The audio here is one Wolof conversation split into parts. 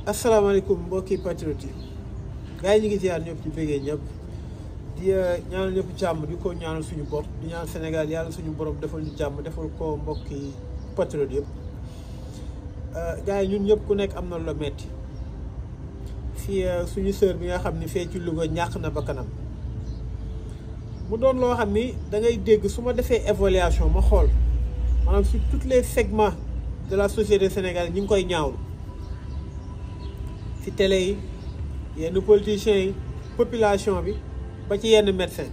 asalaamaaleykum mbokki patriote yi gars yi ñu ngi ziar ñëpp di bëggee ñëpp di ñaanal ñëpp jàmm di ko ñaanal suñu bopp di ñaanal Sénégal yàlla suñu borom defal ñu jàmm defal ko mbokki patriote yëpp gars yi ñun ñëpp ku nekk am na lu la metti fii suñu sœur bi nga xam ni fee ci Louga ñàkk na ba kanam mu doon loo xam ni da ngay dégg su ma defee évaluation ma xool maanaam sur tous les segments de la société sénégalaise ñu ngi koy ñaawlu ci télé yi yenn politiciens yi population bi ba ci yenn médecin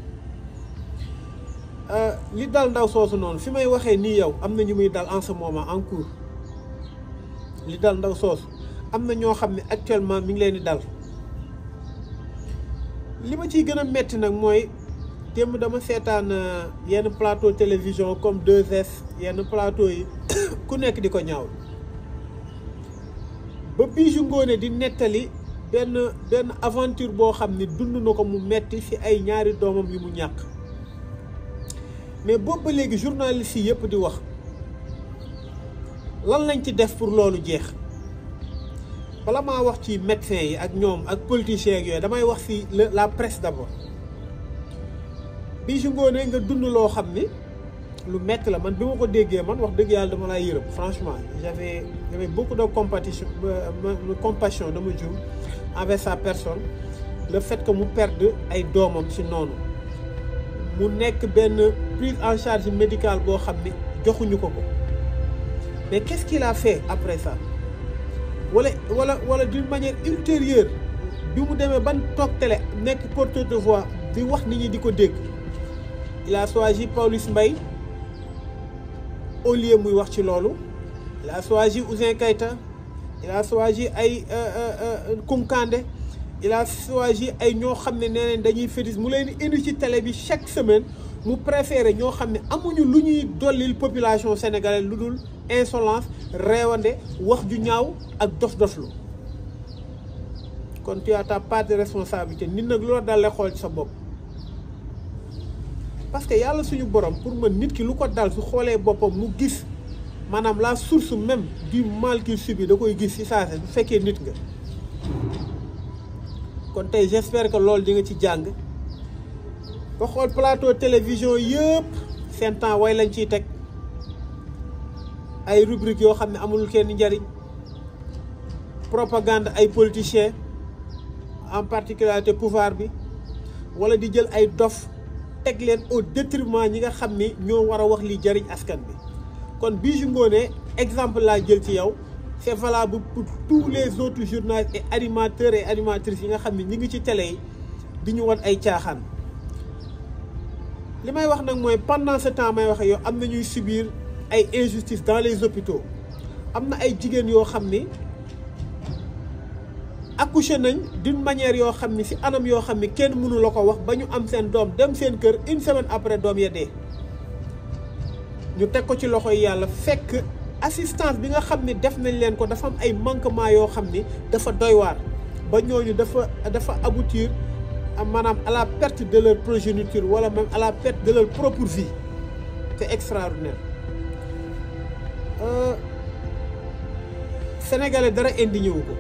li dal ndaw soosu noonu fi may waxee nii yow am na ñu muy dal en ce moment en cours li dal ndaw soosu am na ñoo xam ne actuellement mi ngi leen di dal li ma ciy gën a metti nag mooy démb dama seetaan yenn plateau télévision comme 2S yenn plateau yi ku nekk di ko ñaaw ba Bijou Ngoné di nettali benn aventure boo xam ni dund na ko mu metti ci ay ñaari doomam yu mu ñàkk mais boobu ba léegi journaliste yi yëpp di wax lan lañ ci def pour loolu jeex bala maa wax ci médecins yi ak ñoom ak politiciens ak yooyu damay wax ci la presse d'abord Bijou Ngoné nga dund loo xam ni lu metti la man bi ma ko déggee man wax dëgg yàlla dama lay yërëm franchement j'avais beaucoup de compassion dama jur envers sa personne le fait que mu perde ay doomam ci noonu mu nekk benn prise en charge médicale boo xam ni joxuñu ko ko mais qu'est-ce qu'il a fait après ça wala d'une manière ultérieure bi mu demee ban toog télé nekk porteur de voix di wax nit ñi di ko dégg il a choisi Pawlish Mbaye au lieu muy wax ci loolu il a choisi Ouzin Keita il a choisi ay Kounkandé il a choisi ay ñoo xam ne nee nañ dañuy fétis mu leen indi ci télé bi chaque semaine mu préféré ñoo xam ne amuñu lu ñuy dollil population sénégalaise lu dul insolence réewande wax ju ñaaw ak dof-doflu kon tu as ta part de responsabilité nit nag loolu dal la xool ci sa bopp parce que yàlla suñu borom pour man nit ki lu ko dal su xoolee boppam mu gis maanaam la source même du mal qu'il subit da koy gis ci saase bu fekkee nit nga kon tey j'espère que loolu di nga ci jàng ba xool plateau télévision yëpp seen temps way lañ ciy teg ay rubrique yoo xam ne amul kenn njariñ propagande ay politiciens en particularité pouvoir bi wala di jël ay dof teg leen au détriment ñi nga xam ni ñoo war a wax li jariñ askan bi kon Bijou Ngoné exemple laa jël ci yow c'est valable pour tous les autres journalistes et animateurs et animatrices yi nga xam ni ñi ngi ci télé yi di ñu wan ay caaxaan li may wax nag mooy pendant ce temps may wax yow am na ñuy subir ay injustices dans les hôpitaux am na ay jigéen yoo xam ni accouché nañ d'une manière yoo xam ni ci anam yoo xam ni kenn mënu la ko wax ba ñu am seen doom dem seen kër une semaine après doom ya dee ñu teg ko ci loxoy yàlla fekk assistance bi nga xam ni def nañ leen ko dafa am ay manquements yoo xam ni dafa doy waar ba ñooñu dafa aboutir maanaam à la perte de leur progéniture wala même à la perte de leur propre vie c'est extraordinaire sénégalais dara indigné wu ko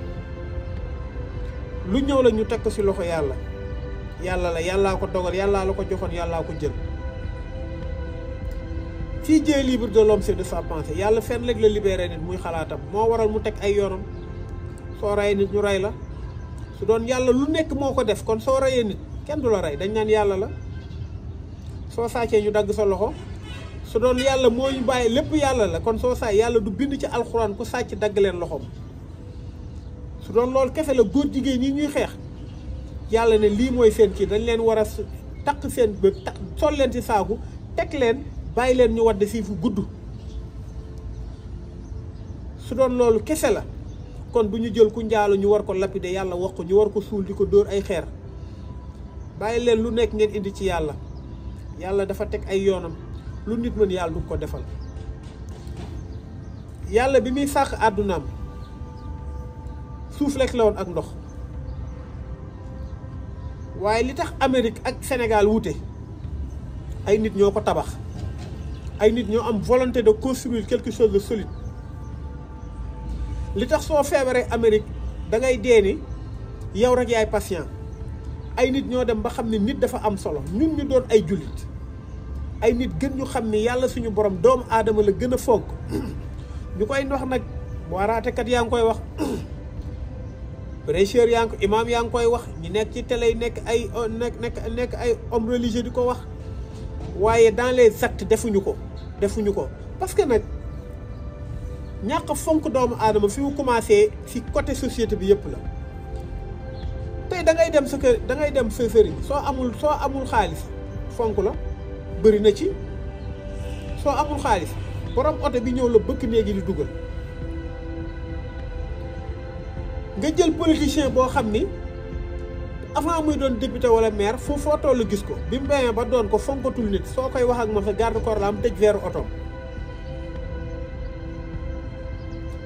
lu ñëw la ñu teg ko ci loxo yàlla yàllaa ko dogal yàllaa la ko joxoon yàllaa ko jël fii Dieu libre de l'homme c'est de sa pensée yàlla fenn léegi la libéré nit muy xalaatam moo waral mu teg ay yoonam soo rey nit ñu rey la su doon yàlla lu nekk moo ko def kon soo reyee nit kenn du la rey dañ naan yàlla la soo sàccee ñu dagg sa loxo su doon yàlla moo ñu bàyyi lépp yàlla la kon soo sàcc yàlla du bind ci alxuraan ku sàcc dagg leen loxoom su doon loolu kese la góor jigéen ñi ñuy xeex yàlla ne lii mooy seen kii dañ leen war a takk seen bët sol leen ci saaku teg leen bàyyi leen ñu wadd fii fu gudd su doon loolu kese la kon bu ñu jël ku njaalu ñu war ko lapider yàlla wax ko ñu war ko suul di ko dóor ay xeer bàyyi leen lu nekk ngeen indi ci yàlla yàlla dafa teg ay yoonam lu nit mën yàlla du ko defal yàlla bi muy sàkk àddunaam suuf rek la woon ak ndox waaye li tax Amérique ak Sénégal wute ay nit ñoo ko tabax ay nit ñoo am volonté de construire quelque chose de solide li tax soo feebaree Amérique da ngay dee ni yow rek yaay patient. ay nit ñoo dem ba xam ne nit dafa am solo ñun ñu doon ay jullit ay nit gën ñu xam ni yàlla suñu borom doomu aadama la gën a fonk ñu koy wax nag waaraatekat yaa ngi koy wax prêcheur yaa ngi ko imam yaa ngi koy wax ñu nekk ci télé yi nekk ay homme religieux di ko wax waaye dans les actes defuñu ko parce que nag ñàkk fonk doomu aadama fi mu commencé ci côté société bi yëpp la tey da ngay dem sa kër da ngay dem sa sëriñ soo amul xaalis fonk la bëri na ci soo amul xaalis borom oto bi ñëw la bëkk néegi di dugal nga jël politicien boo xam ni avant muy doon député wala maire foo tollu gis ko bi mu demee ba doon ko fonkatul nit soo koy wax ak moom sa garde corps la am tëj veeru oto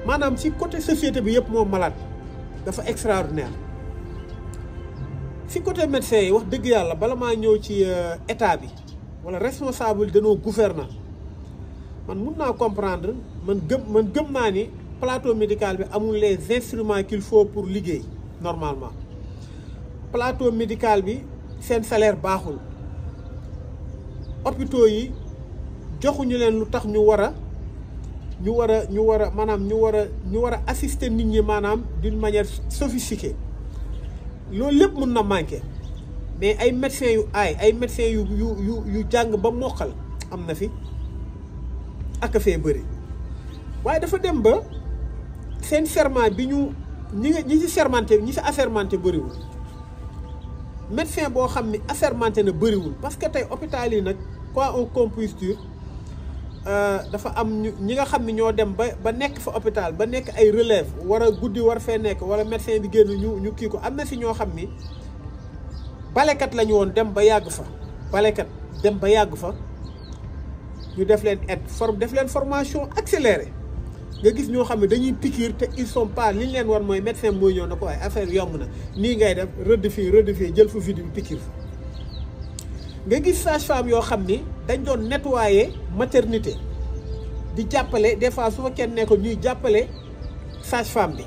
maanaam ci côté société bi yëpp moom malade dafa extraordinaire ci côté médecin yi wax dëgg yàlla bala maa ñëw ci état bi wala responsable de nos gouvernants man mun naa comprendre man gëm naa ni plateau médical bi amul les instruments qu'il faut pour liggéey normalement plateau médical bi seen salaire baaxul hôpitaux yi joxuñu leen lu tax ñu war a assister nit ñi maanaam d'une manière sophistiquée loolu lépp mun na manqué mais ay médecins yu ay médecins yu jàng ba mokkal am na fi ak fee bëri waaye dafa dem ba seen serment bi ñi ci sermenté ñi ci assermenté bëriwul médecin boo xam ni assermenté na bëriwul parce que tey hôpital yi nag quoi qu'on puisse dire dafa am ñi nga xam ne ñoo dem ba nekk fa hôpital ba nekk ay relève war a guddi war fee nekk wala médecin bi génn ñu kii ko am na si ñoo xam ni balekat lañu woon dem ba yàgg fa ñu def leen def leen formation accélérée nga gis ñoo xam ne dañuy piqûre te ils sont pas li ñu leen war mooy médecin mooy ñëw na ko waaye affaire yomb na nii ngay def rëdd fii jël fu vide bi piqûre fa nga gis sage-femme yoo xam ni dañ doon nettoyer maternité di jàppale des fois su fa kenn ne ko ñuy jàppale sage-femme bi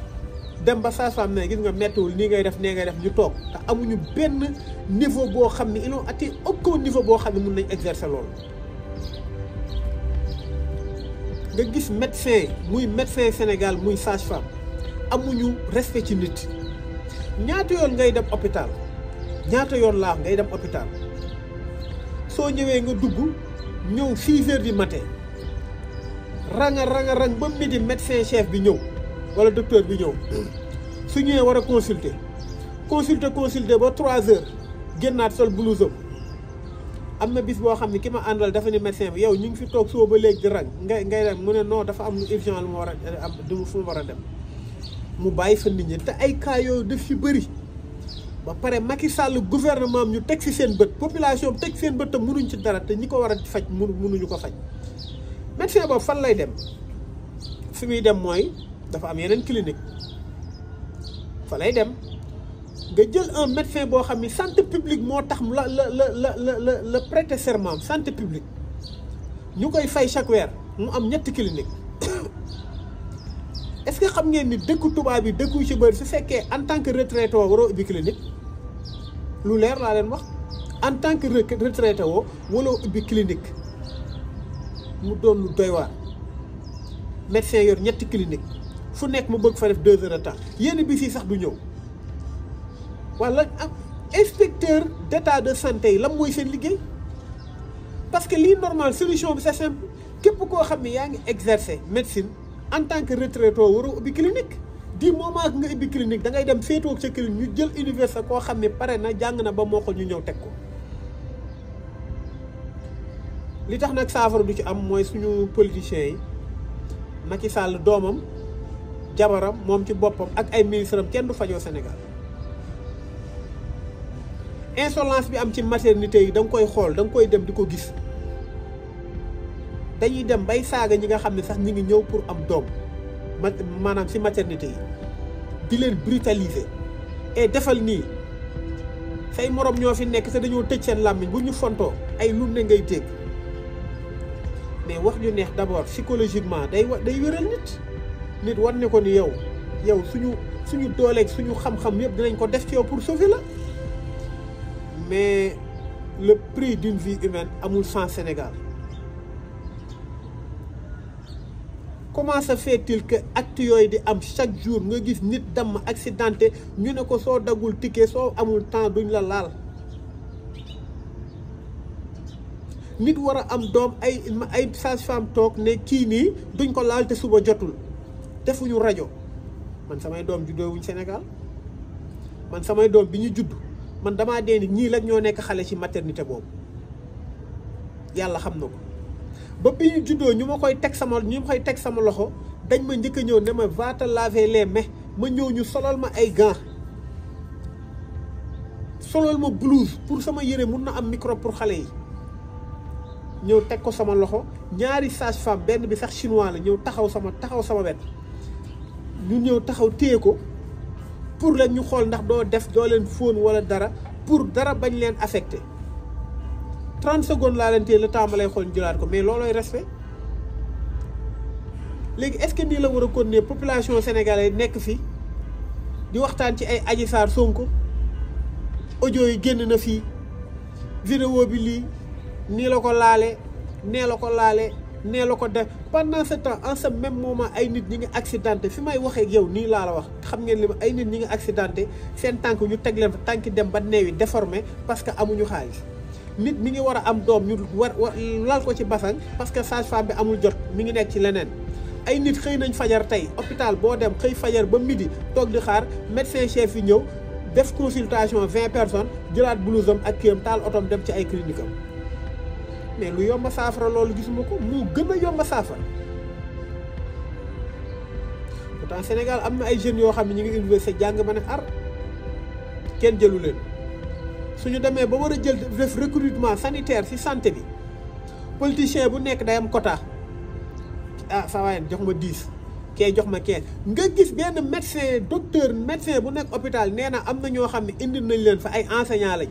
dem ba sage-femme ne gis nga mettiwul nii ngay def nee ngay def ñu toog te amuñu benn niveau boo xam ne ils ont atteint aucun niveau boo xam ne mun nañ exercer loolu. nga gis médecin muy médecin Sénégal muy sage-femme amuñu respect ci nit ñaata yoon ngay dem hôpital ngay dem hôpital soo ñëwee nga dugg ñëw 6 heures du matin rang ba midi médecin chef bi ñëw wala docteur bi ñëw su ñëwee war a consulter ba 3 heures génnaat sol blouse am na bis boo xam ne ki ma àndal dafa ni médecin bi yow ñu ngi fi toog soo ba léegi di rang ngay dem mu ne non dafa am lu urgent lu ma war a am du fu mu war a dem mu bàyyi fa nit ñi te ay cas yooyu daf fi bëri ba pare Macky Sall gouvernement am ñu teg ci seen bët population teg seen bët te mënuñ ci dara te ñi ko war a faj mënuñu ko faj médecin boobu fan lay dem fi muy dem mooy dafa am yeneen clinique fa lay dem nga jël un médecin boo xam ni santé publique moo tax la prêter serment santé publique ñu koy fay chaque weer mu am 3 clinique est-ce que xam ngeen ni dëkku tubaab yi dëkku ci bëri su fekkee en tant que retraité woo waroo ubbi clinique lu leer laa leen wax en tant que retraité woo waroo ubbi clinique mu doon lu doy waar médecin yor 3 clinique fu nekk mu bëgg fa def 2 heures de temps yenn bis yi sax du ñëw wala inspecteur d'état de santé yi lan mooy seen liggéey parce que lii normal solution bi c'est simple képp koo xam ne yaa ngi exercer médecine en tant que retraité waroo ubbi clinique du moment que nga ubbi clinique da ngay dem féetoo ak sa clinique ñu jël université koo xam ne pare na jàng na ba moo ko ñu ñëw teg ko li tax nag saafara du ci am mooy suñu politiciens yi Macky Sall doomam jabaram moom ci boppam ak ay ministres am kenn du fajoo Sénégal insolence bi am ci maternité yi da nga koy xool da nga koy dem di ko gis dañuy dem bay saaga ñi nga xam ne sax ñi ngi ñëw pour am doom maanaam ci maternité yi di leen brutaliser et defal nii say morom ñoo fi nekk te dañoo tëj seen làmmiñ bu ñu fontoo ay lu ne ngay dégg mais wax ju neex d'abord psychologiquement day wéral nit war ne ko ni yow yow suñu dooleeg suñu xam-xam yëpp dinañ ko def ci yow pour sauver la mais le prix d'une vie humaine amul sens Sénégal. Comment se fait-il que acte yooyu di am chaque jour nga gis nit damm accidenté ñu ne ko soo daggul ticket soo amul temps duñ la laal nit war a am doom ay sage-femme toog ne kii nii duñ ko laal te suba jotul defuñu rajo man samay doom juddoowuñ Sénégal man samay doom bi ñu judd man damaa dee ni ñii la ñoo nekk xale ci maternité boobu yàlla xam na ko ba bi ñu juddoo ñu ma koy teg sama loxo dañ ma njëkk a ñëw ne ma va te laver les mains ma ñëw ñu solal ma ay gants solal ma blouse pour sama yére mun na am microbe pour xale yi ñëw teg ko sama loxo ñaari sage-femme benn bi sax chinois la ñëw taxaw sama wet ñu ñëw taxaw téye ko pour la ñu xool ndax doo leen fóon wala dara pour dara bañ leen affecté 30 secondes laa leen téye le temps ma lay xool ñu jëlaat ko mais loolooy respect léegi est-ce que nii la war a continuer population sénégalaise nekk fi di waxtaan ci ay Adji Sarr Sonko audio yi génn na fii vidéo bi lii nii la ko laale nee la ko laale nee la ko def pendant ce temps en ce même moment ay nit ñi ngi accidenté fi may waxee ak yow nii laa la wax xam ngeen li ma ay nit ñi ngi accidenté seen tànk ñu teg leen fa tànki dem ba neewi déformé parce que amuñu xaalis nit mi ngi war a am doom ñu war lal ko ci basang parce que sage-femme bi amul jot mi ngi nekk ci leneen ay nit xëy nañ fajar tey hôpital boo dem xëy fajar ba midi toog di xaar médecin chef yi ñëw def consultation 20 personnes jëlaat blouse am ak kiyam taal otom dem ci ay clinique am mais lu yomba saafara loolu gisuma ko mu gën a yomba saafara pourtant Sénégal am na ay jeunes yoo xam ne ñu ngi université jàng ba ne ar kenn jëlu leen suñu demee ba war a jël def recrutement sanitaire ci santé bi politicien bu nekk day am quota ah saa waay jox ma 10 kee jox ma 15 nga gis benn médecin bu nekk hôpital nee na am na ñoo xam ne indi nañ leen fa ay enseignants lañ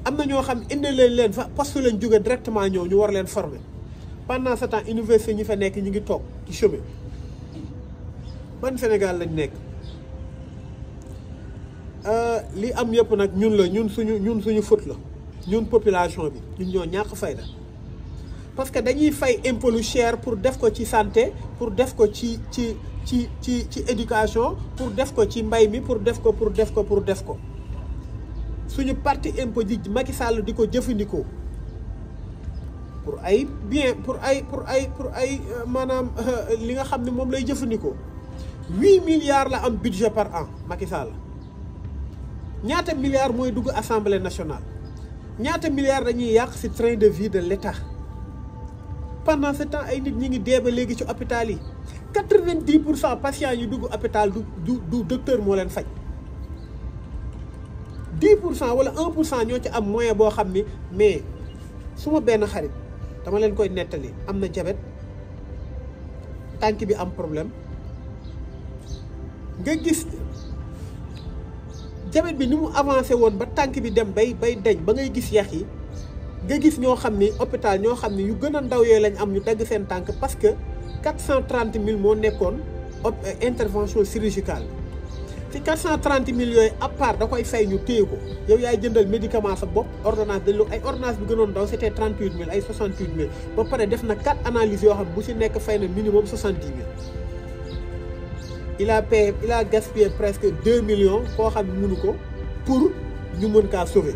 am na ñoo xam ne indi leen fa poste lañ jóge directement ñëw ñu war leen former pendant ce temps université ñi fa nekk ñu ngi toog ci chômer ban Sénégal lañ nekk. li am yëpp nag ñun suñu faute la ñun population bi ñun ñoo ñàkk fayda parce que dañuy fay impôt lu cher pour def ko ci santé pour def ko ci éducation pour def ko ci mbay mi pour def ko suñu parti impôt ji Macky Sall di ko jëfandikoo pour ay bien pour ay maanaam li nga xam ne moom lay jëfandikoo 8 milliards la am budget par an Macky Sall ñaata milliards mooy dugg assemblée nationale ñaata milliards dañuy yàq ci train de vie de l'État pendant ce temps ay nit ñi ngi dee ba léegi ci hôpital yi 90% patients yi dugg hôpital du docteur moo leen faj 10% wala 1% ñoo ci am moyen boo xam ni mais suma benn xarit dama leen koy nettali am na diabète tànk bi am problème nga gis diabète bi ni mu avancé woon ba tànk bi dem bay deñ ba ngay gis yax yi nga gis ñoo xam ni hôpital ñoo xam ni yu gën a ndaw yooyu lañ am ñu dagg seen tànk parce que 430 000 moo nekkoon intervention chirurgicale ci 430 000 yooyu à part da koy fay ñu téye ko yow yaay jëndal médicament sa bopp ordonnance dañ ay ordonnance bi gënoon ndaw c'était 38 000 ay 68 000 ba pare def na 4 analyses yoo xam bu ci nekk fay na minimum 70 000 il a gaspillé presque 2 millions koo xam ne mënu ko pour ñu mën kaa sauver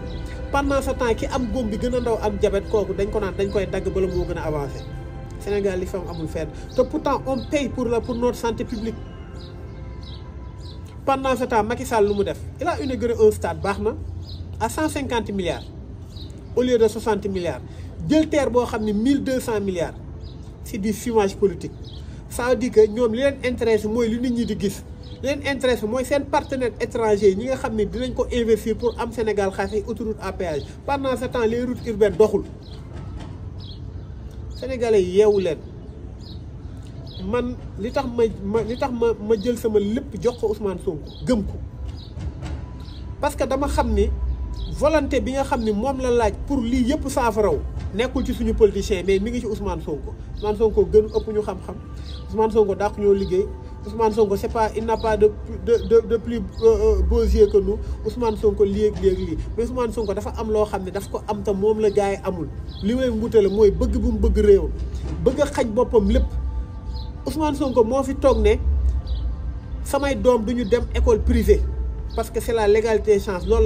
pendant ce temps ki am góom bi gën a ndaw am diabète kooku dañ ko naan dañ koy dagg bala moo gën a avancé Sénégal li fam amul fenn te pourtant on paye pour notre santé publique pendant ce temps Macky Sall lu mu def il a inauguré un stade baax na à 150 milliards au lieu de 60 milliards jël terre boo xam ne 1200 milliards c'est du fumage politique ça veut dire que ñoom li leen intéressé mooy li nit ñi di gis li leen intéressé mooy seen partenaires étrangers ñi nga xam ne dinañ ko investir pour am Sénégal xaalis autoroute à péage pendant ce temps les routes urbaines doxul Sénégalais yi yeewu leen man li tax ma jël sama lépp jox ko Ousmane Sonko gëm ko parce que dama xam ni volonté bi nga xam ni moom la laaj pour lii yëpp saafaraw nekkul ci suñu politicien mais mi ngi ci Ousmane Sonko gën ëpp ñu xam-xam Ousmane Sonko dàq ñoo liggéey Ousmane Sonko c'est pas il n'a pas de plus beaux yeux que nous Ousmane Sonko léegi mais Ousmane Sonko dafa am loo xam ne daf ko am te moom la gars yi amul li leen wutale mooy bëgg bu mu bëgg réew bëgg a xañ boppam lépp Ousmane Sonko moo fi toog ne samay doom du ñu dem école privée parce que c'est la légalité chance loolu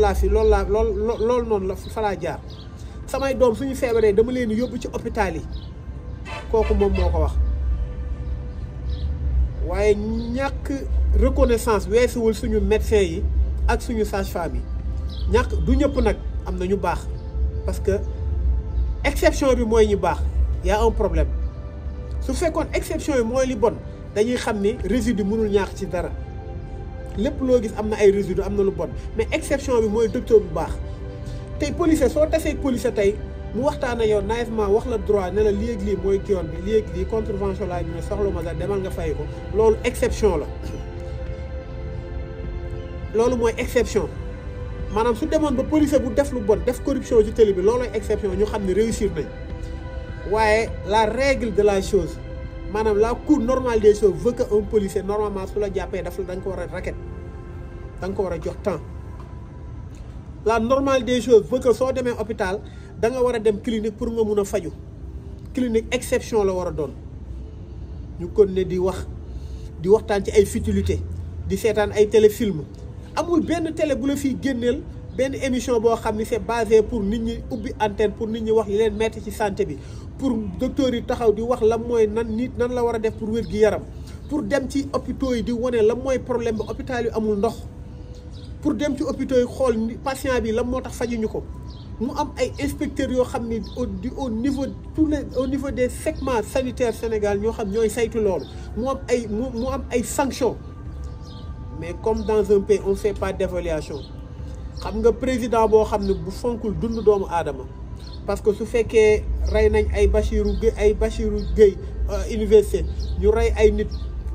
noonu la fa laa jaar samay doom suñu feebaree dama leen yóbbu ci hôpital yi kooku moom moo ko wax. waaye ñàkk reconnaissance weesuwul suñu médecins yi ak suñu sage-femme yi ñàkk du ñëpp nag am na ñu baax parce que exception bi mooy ñu baax y a un problème su fekkoon exception yi mooy li bon dañuy xam ni résidu mënul ñàkk ci dara lépp loo gis am na ay résidu am na lu bon mais exception bi mooy docteur bu baax tey policier soo tasee policier tey mu waxtaan ak yow naïvement wax la droit ne la léegi lii mooy yoon bi léegi lii contravention laa ñu ne soxla ma sax demal nga fay ko loolu exception la loolu mooy exception maanaam su demoon ba policier bu def lu bon def corruption ci télé bi loolooy exception ñu xam ne réussir nañ waaye la règle de la chose maanaam la cour normale des choses veut que un policier normalement su la jàppee daf la da nga ko war a raquette da nga ko war a jox temps la normale des choses veut que soo demee hôpital da nga war a dem clinique pour nga mun a faju clinique exception la war a doon ñu kon ne di waxtaan ci ay futilité di seetaan ay téléfilm amul benn télé bu la fiy génneel benn émission boo xam ni c'est basé pour nit ñi ubbi antenne pour nit ñi wax li leen metti ci santé bi pour docteurs yi taxaw di wax la mooy nan la war a def pour wér-gi-yaram pour dem ci hôpitaux yi di wane la mooy problème bi hôpital yu amul ndox pour dem ci hôpitaux yi xool patient bi la moo tax fajuñu ko mu am ay inspecteurs yoo xam ni au niveau des segments sanitaires Sénégal ñoo xam ñooy saytu loolu mu am ay sanctions mais comme dans un pays on fait pas d'évaluation xam nga président boo xam ne bu fonkul dund doomu aadama parce que su fekkee rey nañ ay Bachirou Gueye université ñu rey ay nit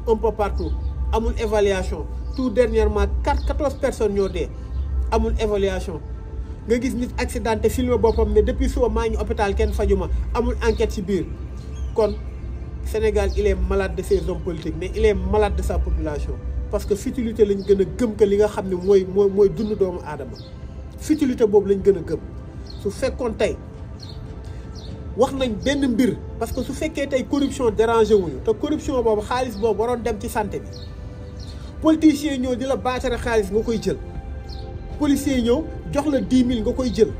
un peu partout amul évaluation tout dernièrement 14 personnes ñoo dee amul évaluation nga gis nit accidenté filmé boppam ne depuis suba maa ngi hôpital kenn fajuma amul enquête ci biir kon Sénégal il est malade de ses hommes politiques mais il est malade de sa population parce que futilité lañ gën a gëm que li nga xam ne mooy dund doomu aadama futilité boobu lañ gën a gëm su fekkoon tey wax nañ benn mbir parce que su fekkee tey corruption dérangé wuñu te corruption boobu xaalis boobu waroon dem ci santé bi politiciens ñëw di la baatare xaalis nga koy jël policiers yi ñëw jox la 10 000 nga koy jël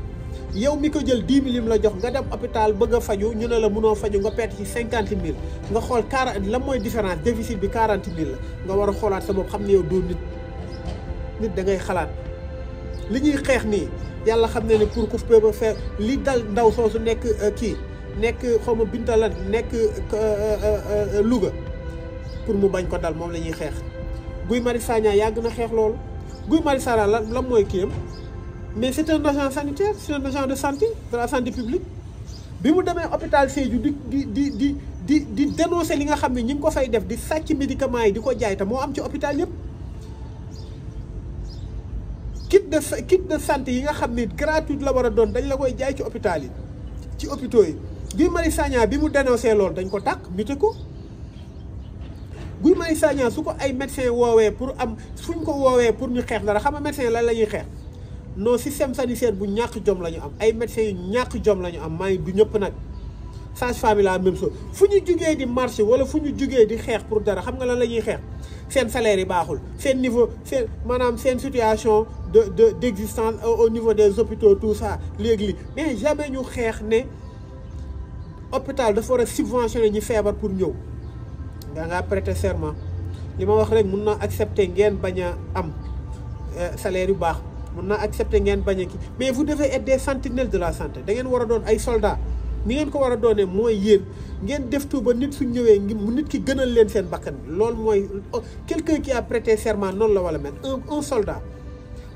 yow mi ko jël 10 000 la jox nga dem hôpital bëgg a faju ñu ne la mënoo faju nga perte ci 50 000 nga xool 40 la mooy différence déficit bi 40 000 la nga war a xoolaat sa bopp xam ne yow doo nit da ngay xalaat li ñuy xeex nii yàlla xam ne ne pour ku peut faire li dal ndaw soosu nekk nekk xaw ma Binta la nekk Louga pour mu bañ ko dal moom la ñuy xeex Guy Marius Sagna yàgg na xeex loolu Guy Marius Sagna la mooy kii am mais c'est un agent sanitaire c'est un agent de santé de la santé publique bi mu demee hôpital Sédhiou di dénoncer li nga xam ne ñi ngi ko fay def di sàcc médicaments yi di ko jaay te moo am ci hôpital yëpp kit de santé yi nga xam ne gratuite la war a doon dañ la koy jaay ci hôpital yi ci hôpitaux yi Guy Marius Sagna bi mu dénoncé loolu dañ ko tàkk muté ko Guy Marius Sagna su ko ay médecins woowee pour am fuñ ko woowee pour ñu xeex dara xam nga médecin lan la ñuy xeex non système sanitaire bu ñàkk jom la ñu am ay médecins yu ñàkk jom la ñu am maa ngi du ñëpp nag sage-femme yi la même chose fu ñu jugee di marché wala fu ñu jugee di xeex pour dara xam nga lan la ñuy xeex seen salaire yi baaxul seen niveau seen maanaam seen situation d'existence au niveau des hôpitaux tout ça léegi mais jamais ñu xeex ne hôpital dafa war a subventionné ñi feebar pour ñëw ngaa prêter serment li ma wax rek mun naa accepter ngeen bañ a am salaire yu baax mun naa accepter ngeen bañ a kii mais vous devez être des sentinelles de la santé da ngeen war a doon ay soldats ni ngeen ko war a doonee mooy yéen ngeen def tout ba nit su ñëwee nit ki gënal leen seen bakkan bi loolu mooy quelqu'un qui a prêté serment noonu la wala mel un soldat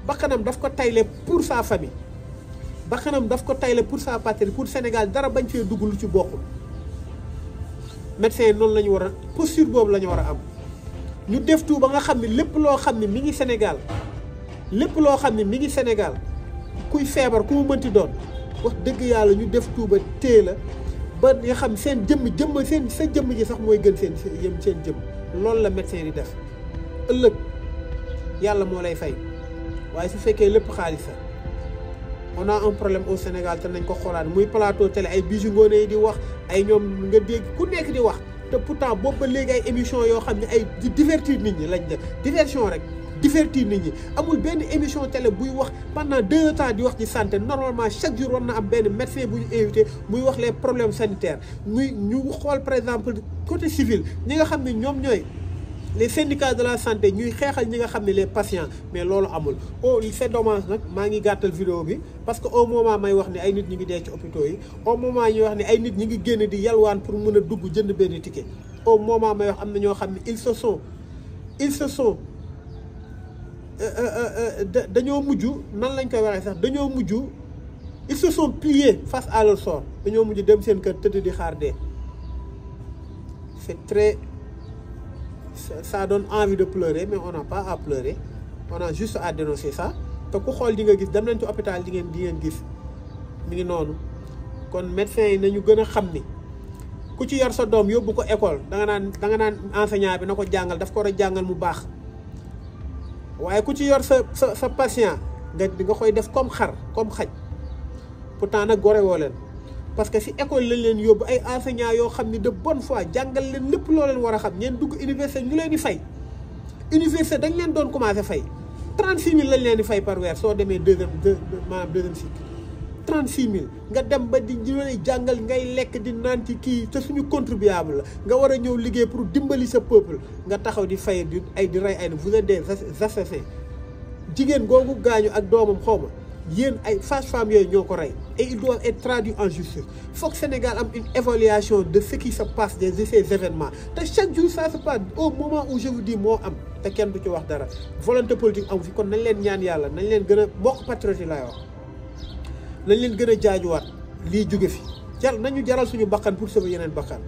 bakkanam daf ko tayle pour sa famille bakkanam daf ko tayle pour sa patrie pour Sénégal dara bañ fee dugg lu ci bokkul médecin noonu la ñu war a posture boobu la ñu war a am ñu def tout ba nga xam ne lépp loo xam ne mi ngi Sénégal kuy feebar ku mu mënti doon wax dëgg yàlla ñu def tuuba tée la ba nga xam seen jëmm sa jëmm ji sax mooy gën seen jëmm loolu la médecin di def ëllëg yàlla moo lay fay waaye su fekkee lépp xaalis la on a un problème au Sénégal te nañ ko xoolaat muy plateau télé ay Bijou Ngoné yi di wax ay ñoom nga dégg ku nekk di wax te pourtant boobu ba léegi ay émission yoo xam ne ay di divertir nit ñi lañ def diversion rek divertir nit ñi amul benn émission télé buy wax pendant 2 temps di wax ci santé normalement chaque jour war na am benn médecin bu ñu invité muy wax les problèmes sanitaires muy ñu xool par exemple côté civil ñi nga xam ne ñoom ñooy les syndicats de la santé ñuy xeexal ñi nga xam ne les patients mais loolu amul oh c'est dommage nag maa ngi gàttal vidéo bi parce que au moment may wax ni ay nit ñi ngi dee ci hôpitaux yi au moment ñuy wax ni ay nit ñi ngi génn di yalwaan pour mën a dugg jënd benn ticket au moment may wax am na ñoo xam ne ils se sont dañoo mujj nan lañ koy waxee sax dañoo mujj ils se sont pliés face à leur sort dañoo mujj dem seen kër tëdd di xaar dee c'est très ça donne envie de pleurer mais on n'a pas à pleurer on a juste à dénoncer ça te ku xool di nga gis dem nañ ci hôpital di ngeen gis mi ngi noonu kon médecins yi nañu gën a xam ni ku ci yor sa doom yóbbu ko école da nga naan enseignant bi na ko jàngal daf ko war a jàngal mu baax waaye ku ci yor sa patient nga koy def comme xar comme xaj pourtant nag gore woo leen parce que si école lañ leen yóbbu ay enseignants yoo xam ni de bonne foi jàngal leen lépp loo leen war a xam ngeen dugg université ñu leen di fay université dañ leen doon commencé fay 36 000 lañ leen di fay par weer soo demee deuxième cycle 36 000 nga dem ba di leen jàngal ngay lekk di naan ci kii te suñu contribuable la nga war a ñëw liggéey pour dimbali sa peuple nga taxaw di fay di rey ay vous êtes des assassins jigéen googu gaañu ak doomam xaw ma yéen ay sages-femmes yooyu ñoo ko rey et ils doivent être traduits en justice foog Sénégal am une évaluation de ce qui se passe de ces événements te chaque jour ça se passe au moment où je vous dis moo am te kenn du ci wax dara volonté politique am fi kon nañ leen ñaan yàlla nañ leen gën a mbokk patriote yi laay wax nañ leen gën a jaajuwaat lii jóge fi nañu jaral suñu bakkan pour sauver yeneen bakkan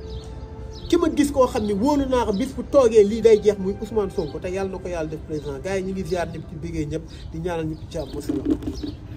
ki ma gis koo xam ne wóolu naa ko bis bu toogee lii day jeex muy Ousmane Sonko te yàlla na ko yàlla def président gars yi ñu ngi ziar ñëpp ci biggéey ñëpp di ñaanal ñëpp ci jàmm.